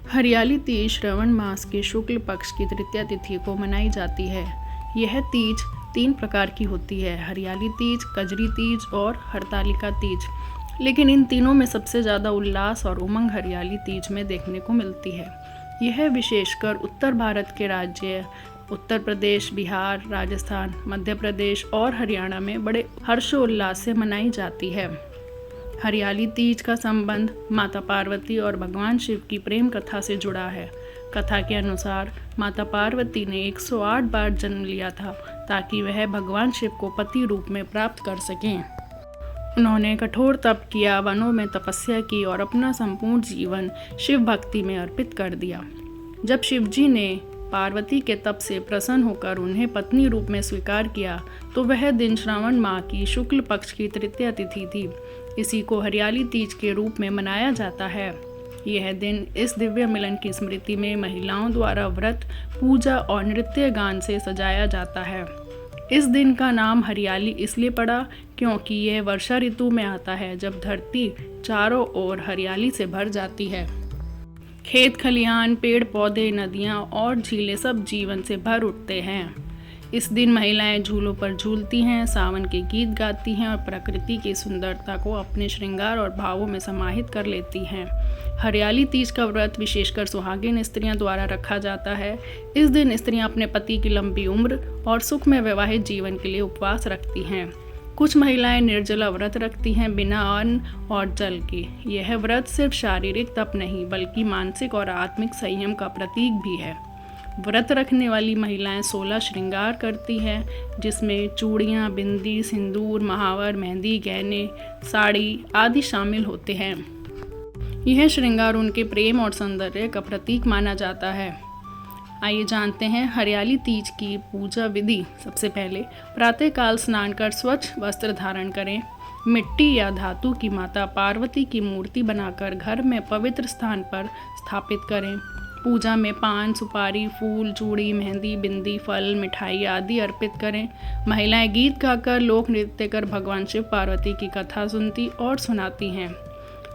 हरियाली तीज श्रावण मास के शुक्ल पक्ष की तृतीया तिथि को मनाई जाती है। यह तीज 3 प्रकार की होती है: हरियाली तीज, कजरी तीज और हरतालिका तीज। लेकिन इन तीनों में सबसे ज़्यादा उल्लास और उमंग हरियाली तीज में देखने को मिलती है। यह विशेषकर उत्तर भारत के राज्य उत्तर प्रदेश, बिहार, राजस्थान, मध्य प्रदेश और हरियाणा में बड़े हर्षोल्लास से मनाई जाती है। हरियाली तीज का संबंध माता पार्वती और भगवान शिव की प्रेम कथा से जुड़ा है। कथा के अनुसार माता पार्वती ने 108 बार जन्म लिया था ताकि वह भगवान शिव को पति रूप में प्राप्त कर सकें। उन्होंने कठोर तप किया, वनों में तपस्या की और अपना संपूर्ण जीवन शिव भक्ति में अर्पित कर दिया। जब शिवजी ने पार्वती के तप से प्रसन्न होकर उन्हें पत्नी रूप में स्वीकार किया तो वह दिन श्रावण माह की शुक्ल पक्ष की तृतीया तिथि थी। इसी को हरियाली तीज के रूप में मनाया जाता है। यह दिन इस दिव्य मिलन की स्मृति में महिलाओं द्वारा व्रत, पूजा और नृत्य गान से सजाया जाता है। इस दिन का नाम हरियाली इसलिए पड़ा क्योंकि यह वर्षा ऋतु में आता है, जब धरती चारों ओर हरियाली से भर जाती है। खेत खलिहान, पेड़ पौधे, नदियाँ और झीलें सब जीवन से भर उठते हैं। इस दिन महिलाएं झूलों पर झूलती हैं, सावन के गीत गाती हैं और प्रकृति की सुंदरता को अपने श्रृंगार और भावों में समाहित कर लेती हैं। हरियाली तीज का व्रत विशेषकर सुहागिन स्त्रियां द्वारा रखा जाता है। इस दिन स्त्रियां अपने पति की लंबी उम्र और सुखमय वैवाहिक जीवन के लिए उपवास रखती हैं। कुछ महिलाएं निर्जला व्रत रखती हैं, बिना अन्न और जल के। यह व्रत सिर्फ शारीरिक तप नहीं बल्कि मानसिक और आत्मिक संयम का प्रतीक भी है। व्रत रखने वाली महिलाएं 16 श्रृंगार करती हैं, जिसमें चूड़ियाँ, बिंदी, सिंदूर, महावर, मेहंदी, गहने, साड़ी आदि शामिल होते हैं। यह श्रृंगार उनके प्रेम और सौंदर्य का प्रतीक माना जाता है। आइए जानते हैं हरियाली तीज की पूजा विधि। सबसे पहले प्रातःकाल स्नान कर स्वच्छ वस्त्र धारण करें। मिट्टी या धातु की माता पार्वती की मूर्ति बनाकर घर में पवित्र स्थान पर स्थापित करें। पूजा में पान, सुपारी, फूल, चूड़ी, मेहंदी, बिंदी, फल, मिठाई आदि अर्पित करें। महिलाएं गीत गाकर, लोक नृत्य कर भगवान शिव पार्वती की कथा सुनती और सुनाती हैं।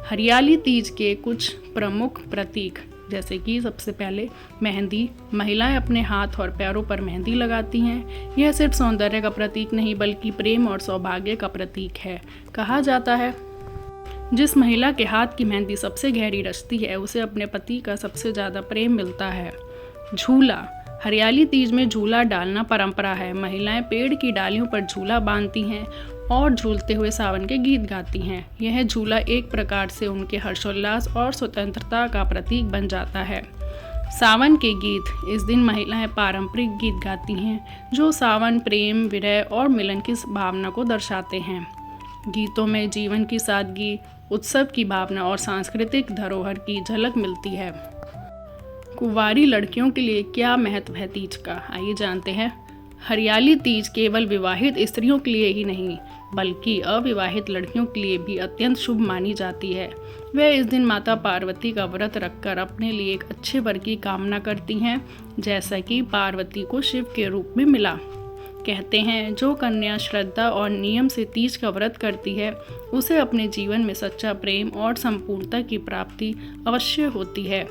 हरियाली तीज के कुछ प्रमुख प्रतीक, जैसे कि सबसे पहले मेहंदी। महिलाएं अपने हाथ और पैरों पर मेहंदी लगाती हैं। यह सिर्फ सौंदर्य का प्रतीक नहीं बल्कि प्रेम और सौभाग्य का प्रतीक है। कहा जाता है जिस महिला के हाथ की मेहंदी सबसे गहरी रचती है उसे अपने पति का सबसे ज़्यादा प्रेम मिलता है। झूला। हरियाली तीज में झूला डालना परंपरा है। महिलाएं पेड़ की डालियों पर झूला बांधती हैं और झूलते हुए सावन के गीत गाती हैं। यह झूला एक प्रकार से उनके हर्षोल्लास और स्वतंत्रता का प्रतीक बन जाता है। सावन के गीत। इस दिन महिलाएं पारंपरिक गीत गाती हैं जो सावन, प्रेम, विरह और मिलन की भावना को दर्शाते हैं। गीतों में जीवन की सादगी, उत्सव की भावना और सांस्कृतिक धरोहर की झलक मिलती है। कुंवारी लड़कियों के लिए क्या महत्व है तीज का, आइए जानते हैं। हरियाली तीज केवल विवाहित स्त्रियों के लिए ही नहीं बल्कि अविवाहित लड़कियों के लिए भी अत्यंत शुभ मानी जाती है। वे इस दिन माता पार्वती का व्रत रखकर अपने लिए एक अच्छे वर की कामना करती हैं, जैसा कि पार्वती को शिव के रूप में मिला। कहते हैं जो कन्या श्रद्धा और नियम से तीज का व्रत करती है उसे अपने जीवन में सच्चा प्रेम और संपूर्णता की प्राप्ति अवश्य होती है।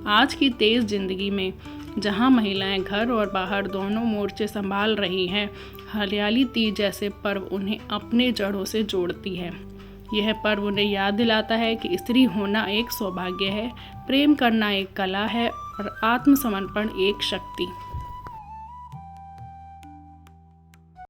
आज की तेज जिंदगी में जहां महिलाएं घर और बाहर दोनों मोर्चे संभाल रही हैं, हरियाली तीज जैसे पर्व उन्हें अपने जड़ों से जोड़ती है। यह पर्व उन्हें याद दिलाता है कि स्त्री होना एक सौभाग्य है, प्रेम करना एक कला है और आत्मसमर्पण एक शक्ति।